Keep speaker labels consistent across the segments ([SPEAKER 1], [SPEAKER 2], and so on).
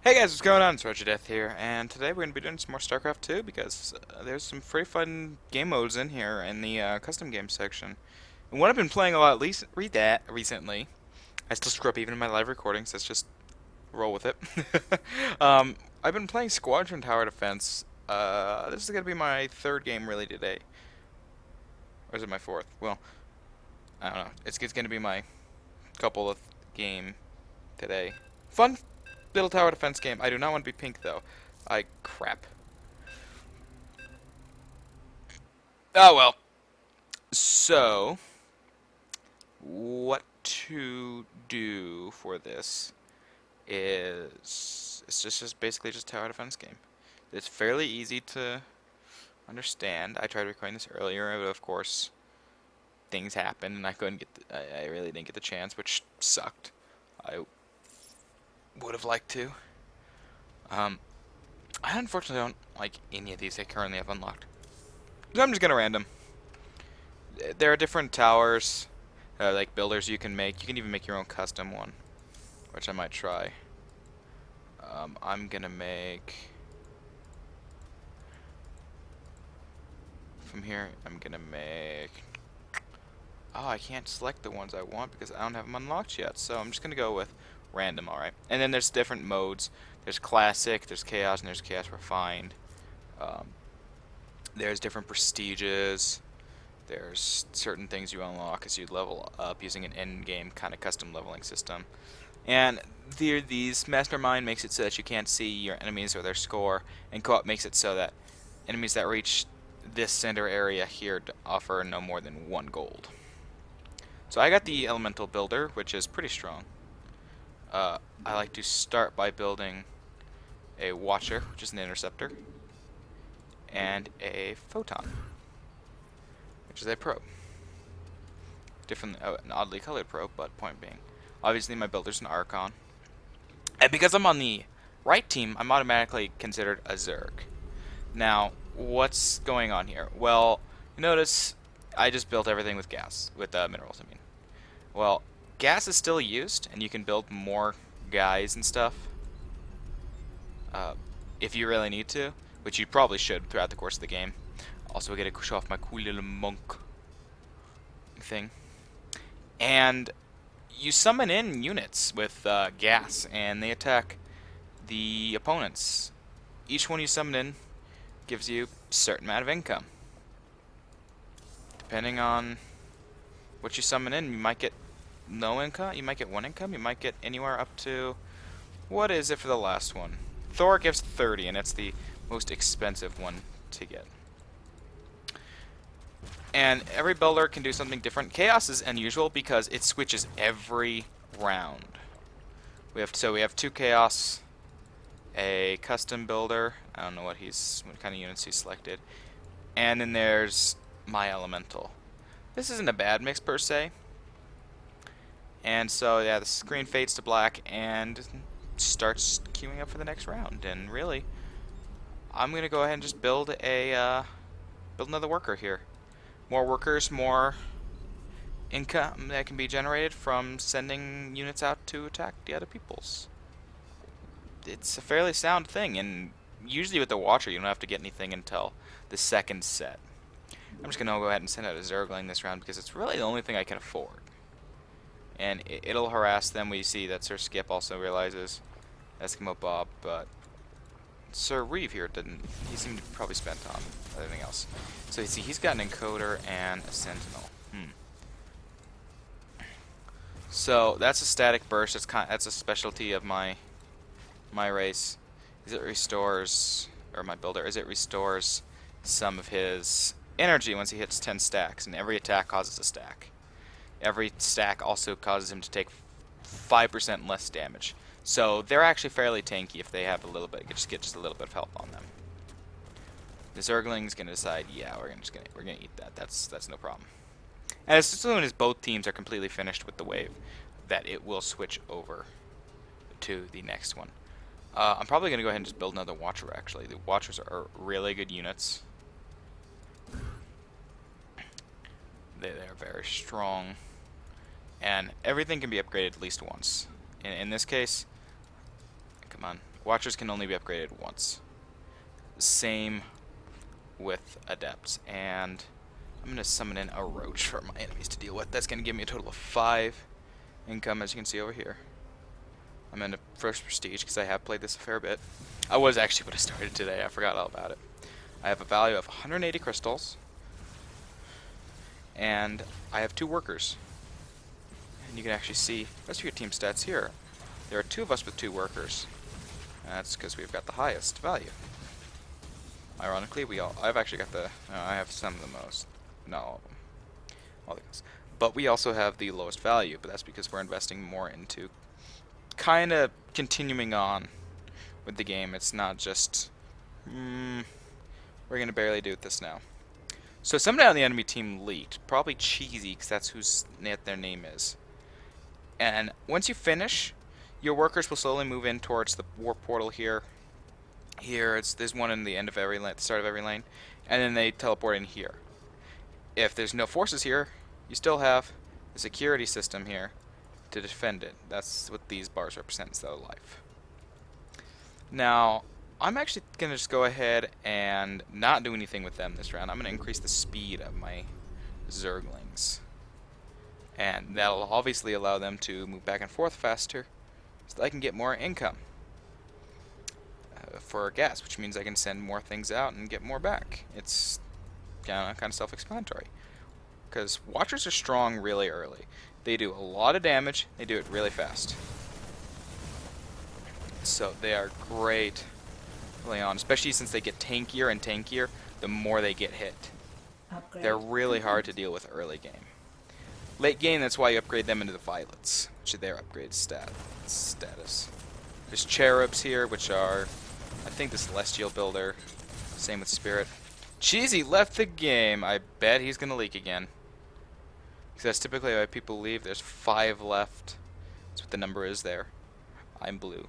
[SPEAKER 1] Hey guys, what's going on? It's RogerDeath here, and today we're going to be doing some more Starcraft 2 because there's some pretty fun game modes in here in the custom game section. And what I've been playing a lot, at least read that recently. I still screw up even in my live recordings. Let's just roll with it. I've been playing Squadron Tower Defense. This is going to be my third game really today, or is it my fourth? Well, I don't know. It's going to be my couple of game today. Fun little tower defense game. I do not want to be pink though. Crap. Oh well. So, what to do for this is it's just basically just a tower defense game. It's fairly easy to understand. I tried recording this earlier, but of course things happened and I couldn't get I really didn't get the chance, which sucked. I would have liked to. Um, I unfortunately don't like any of these I currently have unlocked. So I'm just gonna random. There are different towers, like builders you can make. You can even make your own custom one, which I might try. I'm gonna make from here. I'm gonna make. Oh, I can't select the ones I want because I don't have them unlocked yet. So I'm just gonna go with random. All right. And then there's different modes. There's classic, there's chaos, and there's chaos refined. Um, there's different prestiges. There's certain things you unlock as you level up using an end-game kind of custom leveling system. And these Mastermind makes it so that you can't see your enemies or their score, and Co-op makes it so that enemies that reach this center area here offer no more than 1 gold. So I got the Elemental Builder, which is pretty strong. I like to start by building a Watcher, which is an Interceptor, and a Photon, which is a probe. Different, an oddly colored probe, but point being. Obviously my builder's an Archon. And because I'm on the right team, I'm automatically considered a Zerg. Now, what's going on here? Well, you notice I just built everything with gas, with minerals, I mean. Well, gas is still used, and you can build more guys and stuff. If you really need to, which you probably should throughout the course of the game. Also, I get to show off my cool little monk thing. And you summon in units with gas, and they attack the opponents. Each one you summon in gives you a certain amount of income. Depending on what you summon in, you might get no income, you might get 1 income, you might get anywhere up to... What is it for the last one? Thor gives 30, and it's the most expensive one to get. And every builder can do something different. Chaos is unusual because it switches every round. We have 2 Chaos, a custom builder. I don't know what kind of units he's selected, and then there's my Elemental. This isn't a bad mix per se. And so yeah, the screen fades to black and starts queuing up for the next round. And really, I'm gonna go ahead and just build another worker here. More workers, more income that can be generated from sending units out to attack the other peoples. It's a fairly sound thing, and usually with the Watcher you don't have to get anything until the second set. I'm just gonna go ahead and send out a Zergling this round because it's really the only thing I can afford. And it'll harass them. We see that Sir Skip also realizes Eskimo Bob, but Sir Reeve here didn't. He seemed to probably spent on everything else. So you see, he's got an encoder and a sentinel. So that's a static burst. That's a specialty of my race. Is it restores, or my builder? Is it restores some of his energy once he hits 10 stacks, and every attack causes a stack. Every stack also causes him to take 5% less damage. So they're actually fairly tanky if they have a little bit, just get a little bit of help on them. The Zergling's gonna decide, yeah, we're gonna eat that. That's no problem. And as soon as both teams are completely finished with the wave, that it will switch over to the next one. I'm probably gonna go ahead and just build another Watcher. Actually, the Watchers are really good units. They're very strong, and everything can be upgraded at least once. In this case, come on, Watchers can only be upgraded once. Same with Adepts. And I'm going to summon in a Roach for my enemies to deal with. That's going to give me a total of 5 income, as you can see over here. I'm in the first prestige because I have played this a fair bit. I was actually when I started today. I forgot all about it. I have a value of 180 crystals. And I have 2 workers. And you can actually see, let's see your team stats here. There are 2 of us with 2 workers. And that's because we've got the highest value. Ironically, I've actually got I have some of the most. Not all of them. All the guys. But we also have the lowest value, but that's because we're investing more into kind of continuing on with the game. It's not just, we're going to barely do this now. So somebody on the enemy team leaked. Probably Cheesy, because that's whose their name is. And once you finish, your workers will slowly move in towards the warp portal here. There's one in the end of every lane, the start of every lane, and then they teleport in here. If there's no forces here, you still have the security system here to defend it. That's what these bars represent instead of life. Now, I'm actually going to just go ahead and not do anything with them this round. I'm going to increase the speed of my Zerglings. And that'll obviously allow them to move back and forth faster so that I can get more income for gas, which means I can send more things out and get more back. It's kind of self-explanatory. Because Watchers are strong really early. They do a lot of damage, they do it really fast. So they are great early on, especially since they get tankier and tankier the more they get hit. They're really hard to deal with early game. Late game, that's why you upgrade them into the Violets, which are their upgrade status. There's Cherubs here, which are, I think, the Celestial Builder. Same with Spirit. Cheesy left the game. I bet he's going to leak again. Because that's typically why people leave. There's 5 left. That's what the number is there. I'm blue.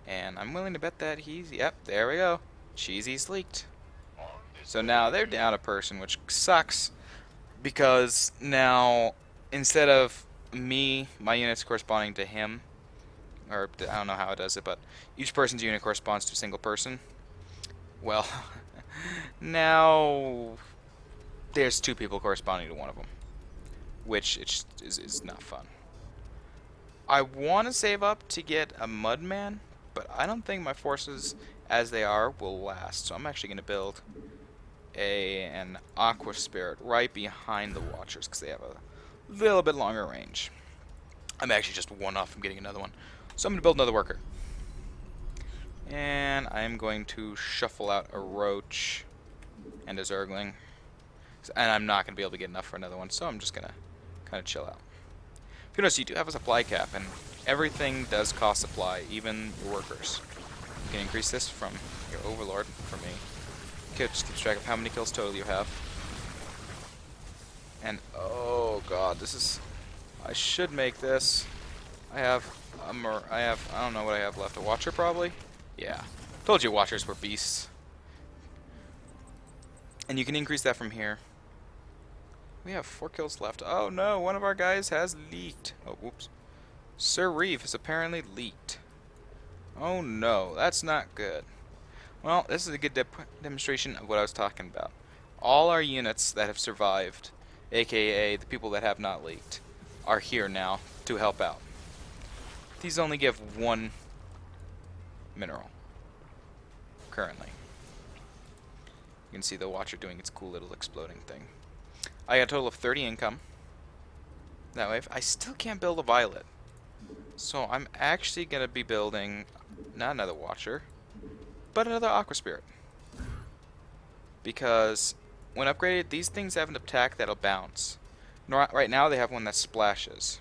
[SPEAKER 1] And I'm willing to bet that yep, there we go. Cheesy's leaked. So now they're down a person, which sucks. Because now, instead of my units corresponding to him, or I don't know how it does it, but each person's unit corresponds to a single person. Well, now there's 2 people corresponding to one of them, which is not fun. I want to save up to get a Mudman, but I don't think my forces, as they are, will last. So I'm actually going to build an Aqua Spirit right behind the Watchers, because they have a little bit longer range. I'm actually just 1 off from getting another one. So I'm going to build another worker. And I'm going to shuffle out a Roach and a Zergling. And I'm not going to be able to get enough for another one, so I'm just going to kind of chill out. If you notice, you do have a supply cap, and everything does cost supply, even your workers. You can increase this from your Overlord for me. Okay, just keeps track of how many kills total you have. And, oh god, I should make this. I don't know what I have left. A Watcher, probably? Yeah. Told you Watchers were beasts. And you can increase that from here. We have 4 kills left. Oh no, one of our guys has leaked. Oh, whoops. Sir Reeve has apparently leaked. Oh no, that's not good. Well, this is a good demonstration of what I was talking about. All our units that have survived, aka the people that have not leaked, are here now to help out. These only give 1 mineral currently. You can see the Watcher doing its cool little exploding thing. I got a total of 30 income. That way, I still can't build a Violet. So I'm actually going to be building not another Watcher, but another Aqua Spirit. Because when upgraded, these things have an attack that'll bounce. Right now, they have one that splashes.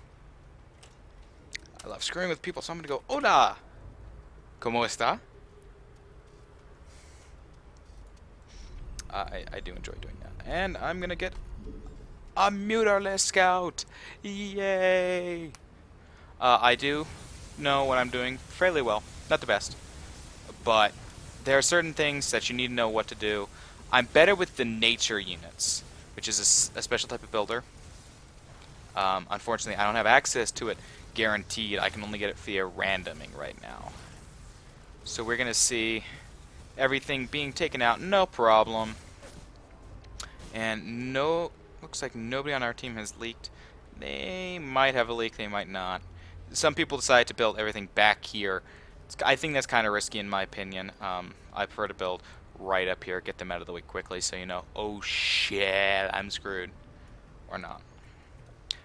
[SPEAKER 1] I love screwing with people, so I'm going to go, Hola! ¿Cómo está? I do enjoy doing that. And I'm going to get a Mutarless Scout! Yay! I do know what I'm doing fairly well. Not the best. But there are certain things that you need to know what to do. I'm better with the nature units, which is a special type of builder. Unfortunately, I don't have access to it guaranteed. I can only get it via randoming right now. So we're gonna see everything being taken out, no problem. And looks like nobody on our team has leaked. They might have a leak, they might not. Some people decide to build everything back here. I think that's kind of risky in my opinion. I prefer to build right up here, get them out of the way quickly so you know, oh shit, I'm screwed. Or not.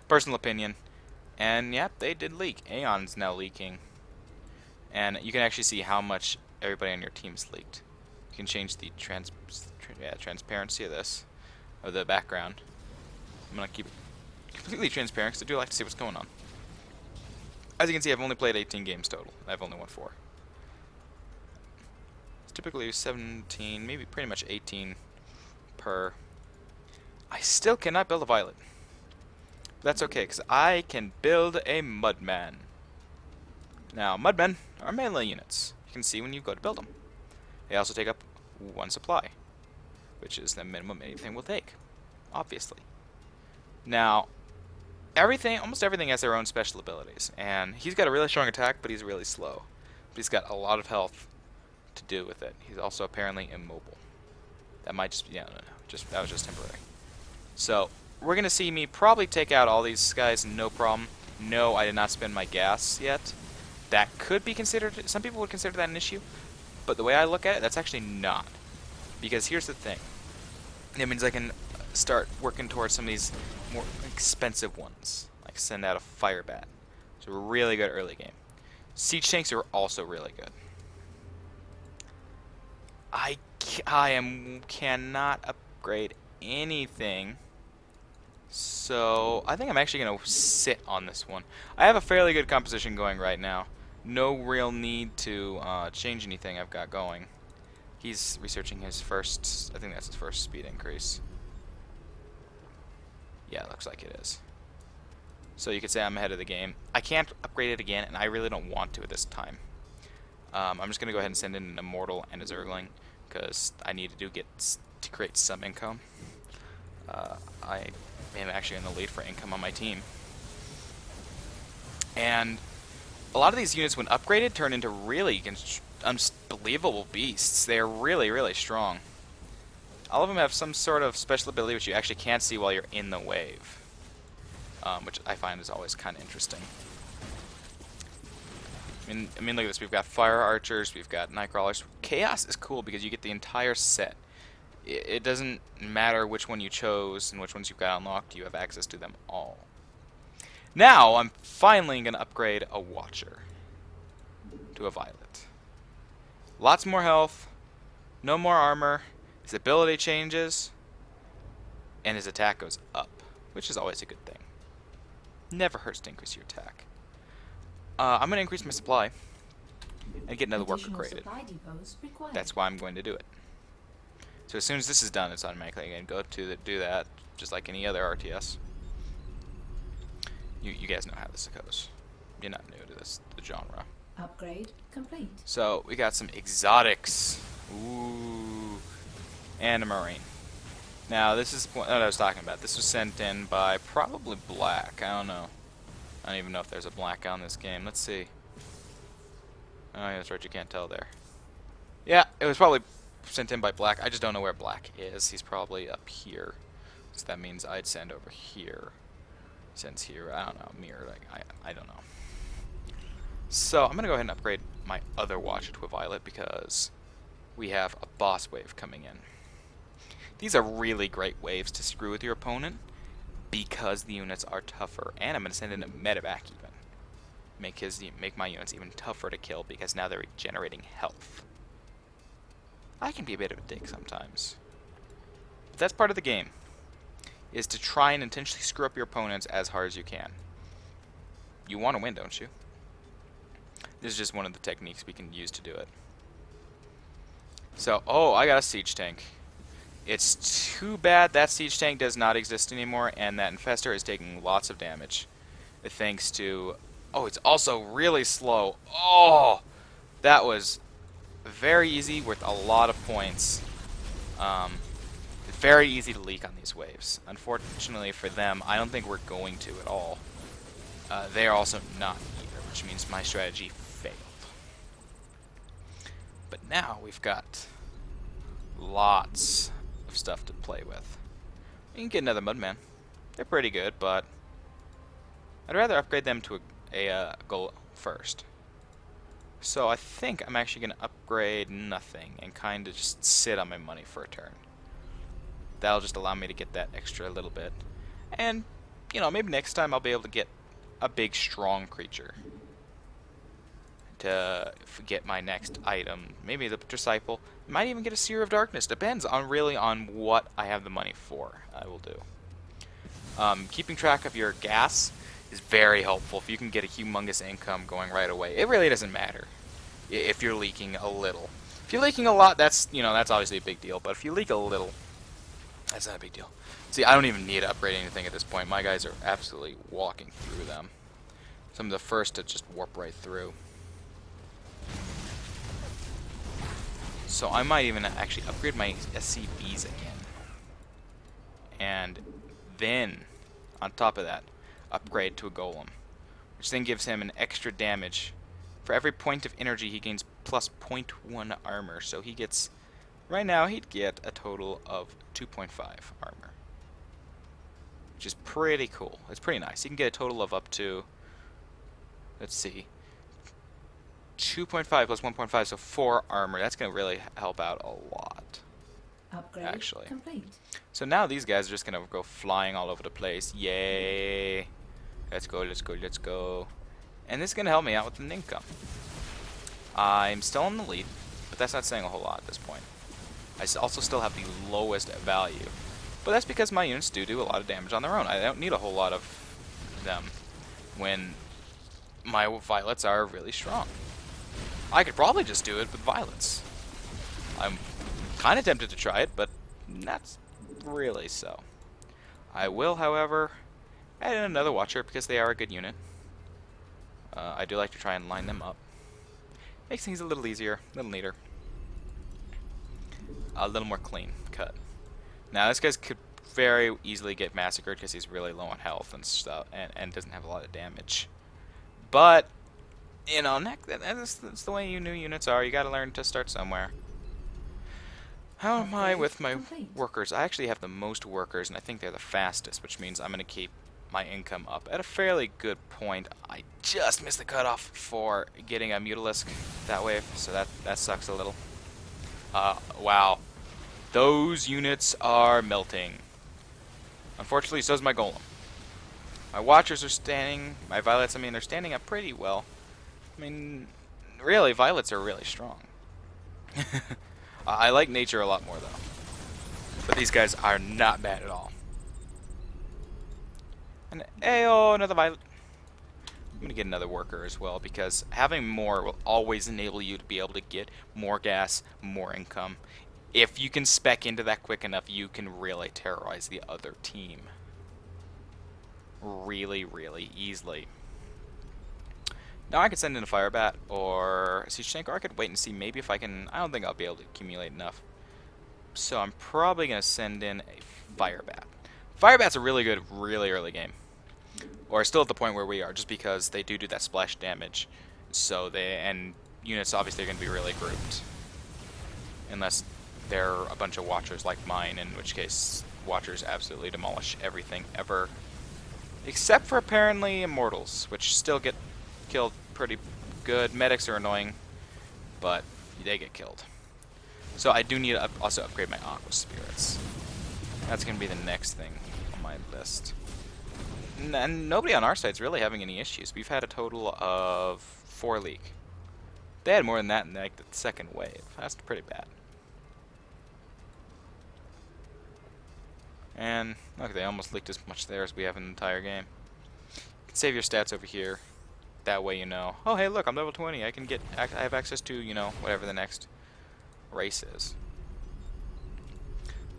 [SPEAKER 1] Personal opinion. And yep, they did leak. Aeon's now leaking. And you can actually see how much everybody on your team's leaked. You can change the transparency of this, of the background. I'm going to keep it completely transparent because I do like to see what's going on. As you can see, I've only played 18 games total. I've only won 4. It's typically 17, maybe pretty much 18 per. I still cannot build a violet. But that's okay, because I can build a mudman. Now, mudmen are melee units. You can see when you go to build them. They also take up 1 supply, which is the minimum anything will take, obviously. Now, almost everything has their own special abilities, and he's got a really strong attack, but he's really slow. But he's got a lot of health to do with it. He's also apparently immobile. That might just be, yeah, no, that was just temporary. So, we're gonna see me probably take out all these guys, no problem. No, I did not spend my gas yet. That could be considered, some people would consider that an issue, but the way I look at it, that's actually not. Because here's the thing. It means I can start working towards some of these more expensive ones, like send out a fire bat. So really good early game. Siege tanks are also really good. I cannot upgrade anything, so I think I'm actually going to sit on this one. I have a fairly good composition going right now. No real need to change anything I've got going. He's researching his first, I think that's his first speed increase. Yeah, it looks like it is. So you could say I'm ahead of the game. I can't upgrade it again, and I really don't want to at this time. I'm just going to go ahead and send in an Immortal and a Zergling, because I need to create some income. I am actually in the lead for income on my team. And a lot of these units, when upgraded, turn into really unbelievable beasts. They're really, really strong. All of them have some sort of special ability which you actually can't see while you're in the wave, which I find is always kind of interesting. I mean, look at this. We've got Fire Archers, we've got Nightcrawlers. Chaos is cool because you get the entire set. It doesn't matter which one you chose and which ones you've got unlocked, you have access to them all. Now, I'm finally going to upgrade a Watcher to a Violet. Lots more health, no more armor, his ability changes, and his attack goes up, which is always a good thing. Never hurts to increase your attack. I'm going to increase my supply and get another worker created. That's why I'm going to do it. So as soon as this is done, it's automatically going to go to do that, just like any other RTS. You guys know how this goes. You're not new to the genre.
[SPEAKER 2] Upgrade complete.
[SPEAKER 1] So we got some exotics. Ooh. And a Marine. Now this is what I was talking about. This was sent in by probably Black. I don't know. I don't even know if there's a Black on this game. Let's see. Oh yeah, that's right, you can't tell there. Yeah, it was probably sent in by Black. I just don't know where Black is. He's probably up here. So that means I'd send over here. Sends here, I don't know, mirror, like, I don't know. So I'm gonna go ahead and upgrade my other Watcher to a Violet because we have a boss wave coming in. These are really great waves to screw with your opponent because the units are tougher, and I'm gonna send in a medevac even. Make my units even tougher to kill because now they're regenerating health. I can be a bit of a dick sometimes, but that's part of the game. Is to try and intentionally screw up your opponents as hard as you can. You want to win, don't you? This is just one of the techniques we can use to do it. So, oh, I got a siege tank. It's too bad that siege tank does not exist anymore, and that Infestor is taking lots of damage. Thanks to... Oh, it's also really slow. Oh! That was very easy with a lot of points. Very easy to leak on these waves. Unfortunately for them, I don't think we're going to at all. They are also not either, which means my strategy failed. But now we've got lots of stuff to play with. You can get another Mudman. They're pretty good, but I'd rather upgrade them to a goal first. So I think I'm actually going to upgrade nothing and kind of just sit on my money for a turn. That'll just allow me to get that extra little bit. And, you know, maybe next time I'll be able to get a big, strong creature to get my next item. Maybe the Disciple. Might even get a Seer of Darkness. Depends on really on what I have the money for. I will do. Keeping track of your gas is very helpful if you can get a humongous income going right away. It really doesn't matter if you're leaking a little. If you're leaking a lot, that's obviously a big deal. But if you leak a little, that's not a big deal. See, I don't even need to upgrade anything at this point. My guys are absolutely walking through them. Some of the first to just warp right through. So I might even actually upgrade my SCVs again. And then, on top of that, upgrade to a Golem, which then gives him an extra damage. For every point of energy, he gains plus 0.1 armor. So he gets, right now, he'd get a total of 2.5 armor. Which is pretty cool. It's pretty nice. He can get a total of up to, let's see, 2.5 plus 1.5, so 4 armor. That's going to really help out a lot.
[SPEAKER 2] Upgrade
[SPEAKER 1] actually
[SPEAKER 2] complete.
[SPEAKER 1] So now these guys are just going to go flying all over the place. Yay! Let's go, let's go, let's go. And this is going to help me out with an income. I'm still in the lead, but that's not saying a whole lot at this point. I also still have the lowest value. But that's because my units do a lot of damage on their own. I don't need a whole lot of them when my violets are really strong. I could probably just do it with violets. I'm kind of tempted to try it, but not really so. I will, however, add in another Watcher because they are a good unit. I do like to try and line them up. Makes things a little easier, a little neater. A little more clean cut. Now this guy could very easily get massacred because he's really low on health and stuff, and doesn't have a lot of damage. But, you know, that's the way you new units are. You gotta learn to start somewhere. How am I with my workers? I actually have the most workers, and I think they're the fastest, which means I'm gonna keep my income up at a fairly good point. I just missed the cutoff for getting a Mutalisk that wave, so that sucks a little. Wow. Those units are melting. Unfortunately, so is my Golem. My Watchers are standing, my Violets, I mean, they're standing up pretty well. I mean, really, Violets are really strong. I like nature a lot more, though. But these guys are not bad at all. And, ayo, another Violet. I'm going to get another worker as well, because having more will always enable you to be able to get more gas, more income. If you can spec into that quick enough, you can really terrorize the other team. Really, really easily. Now I could send in a Firebat or a Siege Tank, or I could wait and see maybe if I can. I don't think I'll be able to accumulate enough. So I'm probably going to send in a Firebat. Firebat's a really good, really early game. Or still at the point where we are, just because they do that splash damage. So and units obviously are going to be really grouped. Unless they're a bunch of Watchers like mine, in which case Watchers absolutely demolish everything ever. Except for apparently Immortals, which still get killed pretty good. Medics are annoying, but they get killed. So I do need to also upgrade my Aqua Spirits. That's going to be the next thing on my list. And nobody on our side's really having any issues. We've had a total of 4 leak. They had more than that in like the second wave. That's pretty bad. And look, they almost leaked as much there as we have in the entire game. You can save your stats over here. That way you know, oh hey look, I'm level 20. I have access to, you know, whatever the next race is.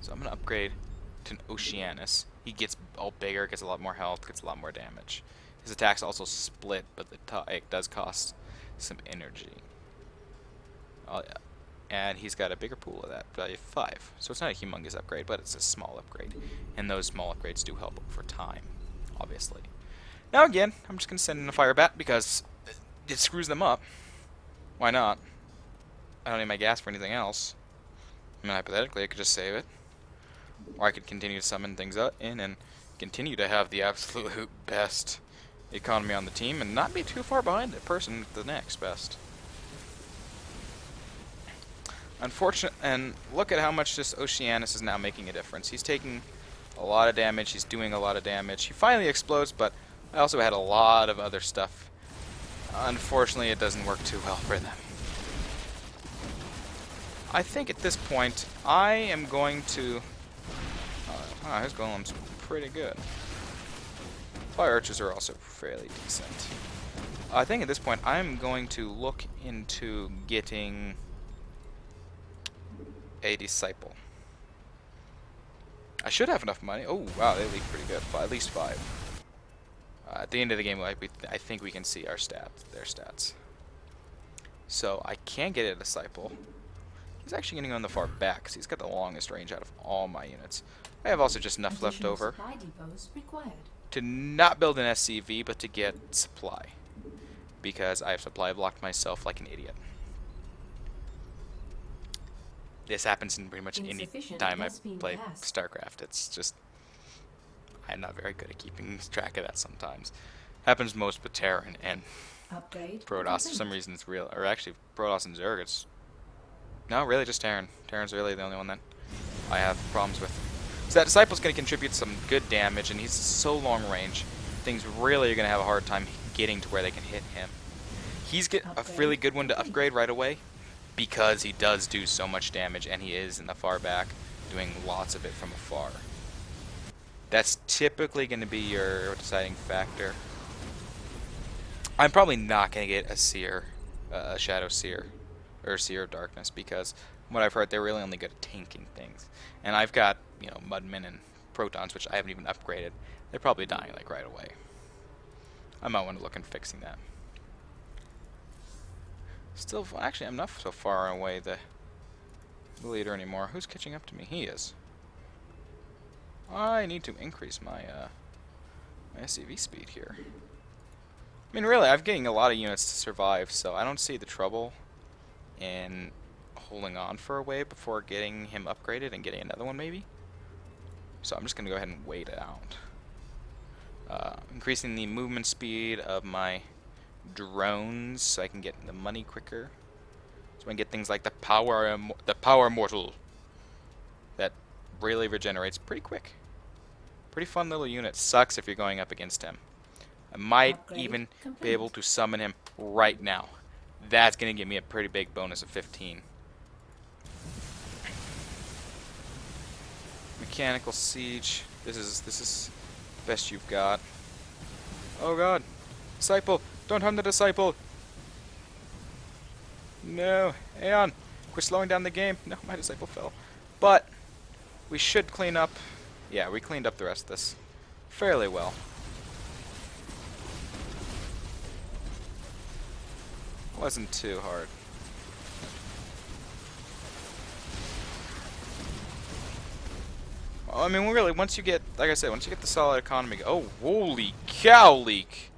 [SPEAKER 1] So I'm gonna upgrade to an Oceanus. He gets all bigger, gets a lot more health, gets a lot more damage. His attacks also split, but it does cost some energy. Oh yeah. And he's got a bigger pool of that, value 5. So it's not a humongous upgrade, but it's a small upgrade. And those small upgrades do help over time, obviously. Now again, I'm just going to send in a Firebat because it screws them up. Why not? I don't need my gas for anything else. I mean, hypothetically, I could just save it. Or I could continue to summon things up in and continue to have the absolute best economy on the team and not be too far behind the person with the next best. Unfortunate, and look at how much this Oceanus is now making a difference. He's taking a lot of damage, he's doing a lot of damage. He finally explodes, but I also had a lot of other stuff. Unfortunately, it doesn't work too well for them. I think at this point, I am going to... wow, his golem's pretty good. Fire archers are also fairly decent. I think at this point, I'm going to look into getting a disciple. I should have enough money. Oh, wow, they leak pretty good. At least 5. At the end of the game, I think we can see our stats, their stats. So I can get a disciple. He's actually going to go in the far back because he's got the longest range out of all my units. I have also just enough left over to not build an SCV, but to get supply. Because I have supply blocked myself like an idiot. This happens in pretty much any time I play Starcraft. It's just... I'm not very good at keeping track of that sometimes. Happens most with Terran and Protoss. For some reason it's real. Or actually, Protoss and Zerg, it's... No, really just Terran. Terran's really the only one that I have problems with. So that Disciple's going to contribute some good damage, and he's so long range. Things really are going to have a hard time getting to where they can hit him. He's get a really good one to upgrade right away, because he does do so much damage, and he is in the far back, doing lots of it from afar. That's typically going to be your deciding factor. I'm probably not going to get a Seer, a Shadow Seer, or Seer of Darkness, because from what I've heard, they're really only good at tanking things. And I've got, you know, Mudmen and Protons, which I haven't even upgraded. They're probably dying, like, right away. I might want to look into fixing that. Still, actually, I'm not so far away the leader anymore. Who's catching up to me? He is. I need to increase my my SCV speed here. I mean, really, I'm getting a lot of units to survive, so I don't see the trouble in holding on for a wave before getting him upgraded and getting another one, maybe. So I'm just going to go ahead and wait it out. Increasing the movement speed of my drones so I can get the money quicker. So I can get things like the power mortal that really regenerates pretty quick. Pretty fun little unit. Sucks if you're going up against him. I might even be able to summon him right now. That's going to give me a pretty big bonus of 15. Mechanical siege. This is the best you've got. Oh god. Disciple! Don't harm the disciple! No. Aeon! We're slowing down the game. No, my disciple fell. But we should clean up. Yeah, we cleaned up the rest of this fairly well. Wasn't too hard. Well, I mean, really, once you get, like I said, once you get the solid economy, oh, holy cow, leak!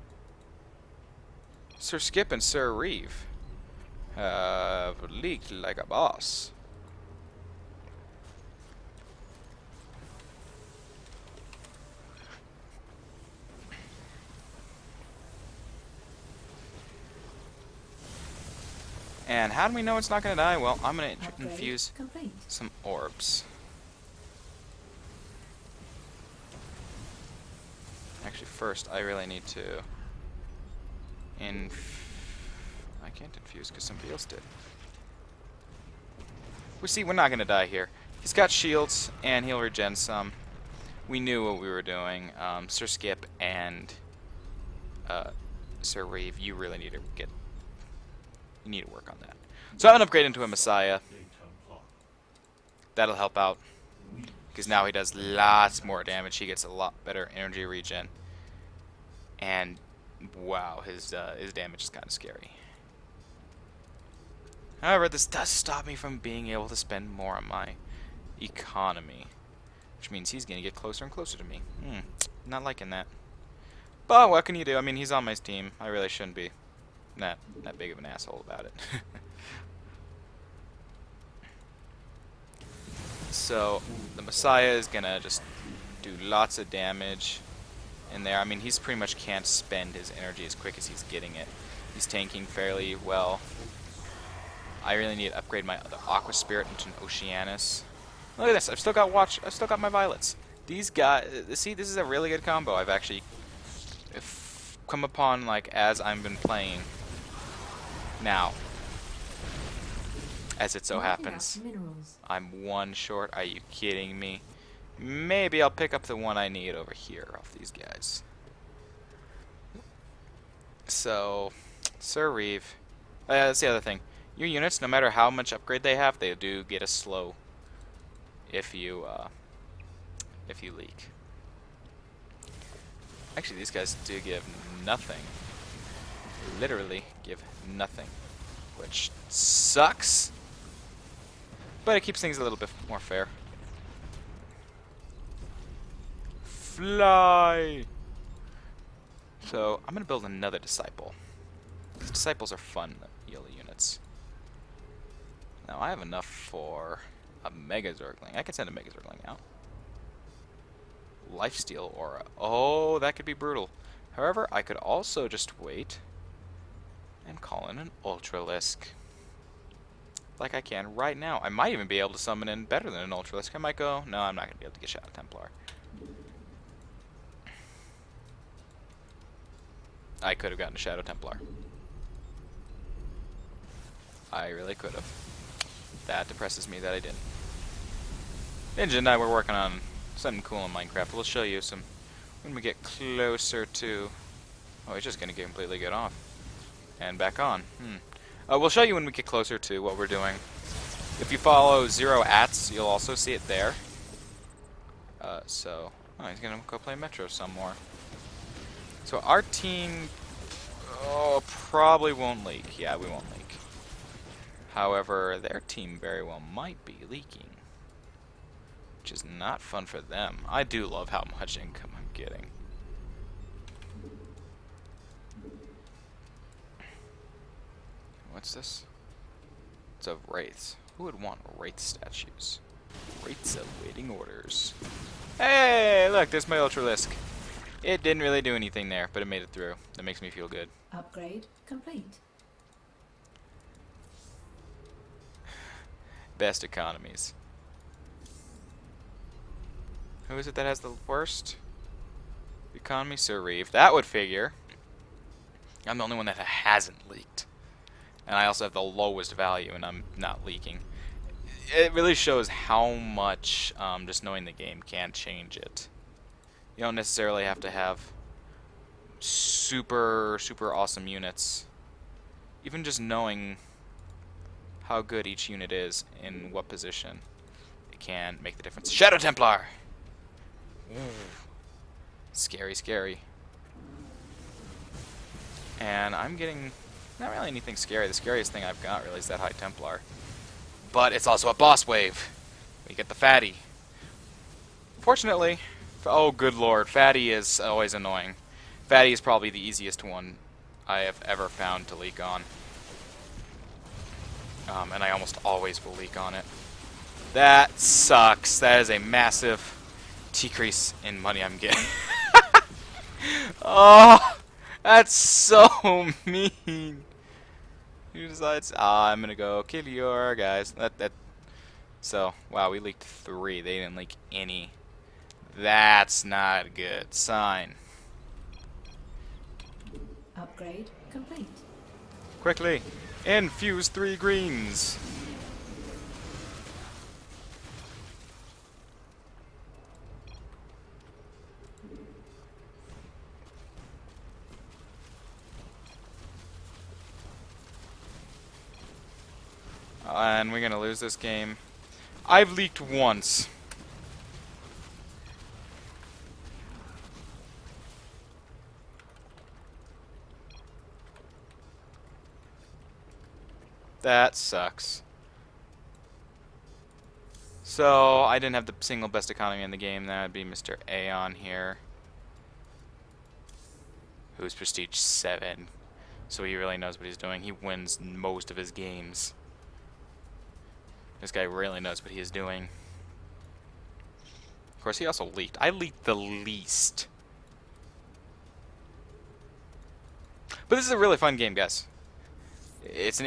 [SPEAKER 1] Sir Skip and Sir Reeve have leaked like a boss. And how do we know it's not going to die? Well, I'm going to infuse some orbs. Actually, first, I really need to... I can't infuse because somebody else did. We see, we're not going to die here. He's got shields, and he'll regen some. We knew what we were doing. Sir Skip and Sir Reeve, you really need to get... You need to work on that. So I'm going to upgrade into a Messiah. That'll help out. Because now he does lots more damage. He gets a lot better energy regen. And, wow, his damage is kind of scary. However, this does stop me from being able to spend more on my economy. Which means he's going to get closer and closer to me. Not liking that. But what can you do? I mean, he's on my team. I really shouldn't be that big of an asshole about it. So the Messiah is gonna just do lots of damage in there. I mean, he's pretty much can't spend his energy as quick as he's getting it. He's tanking fairly well. I really need to upgrade my other Aqua Spirit into an Oceanus. Look at this! I've still got my Violets. These guys, see, this is a really good combo. I've actually come upon like as I've been playing. Now, as it so happens, I'm one short. Are you kidding me? Maybe I'll pick up the one I need over here off these guys. So, Sir Reeve. That's the other thing. Your units, no matter how much upgrade they have, they do get a slow if you leak. Actually, these guys do give nothing. Literally give nothing, which sucks. But it keeps things a little bit more fair. Fly! So, I'm going to build another Disciple. These Disciples are fun, Yellow units. Now, I have enough for a Mega Zergling. I can send a Mega Zergling out. Lifesteal Aura. Oh, that could be brutal. However, I could also just wait and call in an Ultralisk. Like I can right now. I might even be able to summon in better than an Ultralisk. I might go, no, I'm not going to be able to get Shadow Templar. I could have gotten a Shadow Templar. I really could have. That depresses me that I didn't. Ninja and I were working on something cool in Minecraft. We'll show you some when we get closer to... Oh, he's just going to completely get off. And back on. We'll show you when we get closer to what we're doing. If you follow 0@, you'll also see it there. Oh, he's going to go play Metro some more. So our team... Oh, probably won't leak. Yeah, we won't leak. However, their team very well might be leaking. Which is not fun for them. I do love how much income I'm getting. What's this? It's of Wraiths. Who would want Wraith statues? Wraiths awaiting orders. Hey, look, there's my Ultralisk. It didn't really do anything there, but it made it through. That makes me feel good.
[SPEAKER 2] Upgrade complete.
[SPEAKER 1] Best economies. Who is it that has the worst economy? Sir Reeve. That would figure. I'm the only one that hasn't leaked. And I also have the lowest value, and I'm not leaking. It really shows how much just knowing the game can change it. You don't necessarily have to have super awesome units. Even just knowing how good each unit is in what position, it can make the difference. Shadow Templar! Ooh. Scary, scary. And I'm getting not really anything scary. The scariest thing I've got really is that High Templar. But it's also a boss wave. We get the Fatty. Fortunately, oh good lord, Fatty is always annoying. Fatty is probably the easiest one I have ever found to leak on. And I almost always will leak on it. That sucks. That is a massive decrease in money I'm getting. Oh, that's so mean. Who decides? I'm gonna go kill your guys. So, wow, we leaked 3. They didn't leak any. That's not a good sign.
[SPEAKER 2] Upgrade complete.
[SPEAKER 1] Quickly, infuse 3 greens. And we're gonna lose this game. I've leaked once. That sucks. So, I didn't have the single best economy in the game. That would be Mr. Aeon here, who's Prestige 7. So he really knows what he's doing. He wins most of his games. This guy really knows what he is doing. course, he also leaked. I leaked the least. But this is a really fun game, guys. It's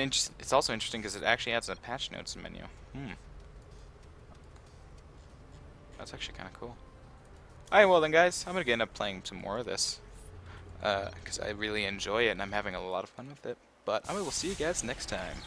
[SPEAKER 1] also interesting because it actually adds a patch notes menu. That's actually kind of cool. Alright, well then, guys, I'm going to end up playing some more of this. Because I really enjoy it and I'm having a lot of fun with it. But I will see you guys next time.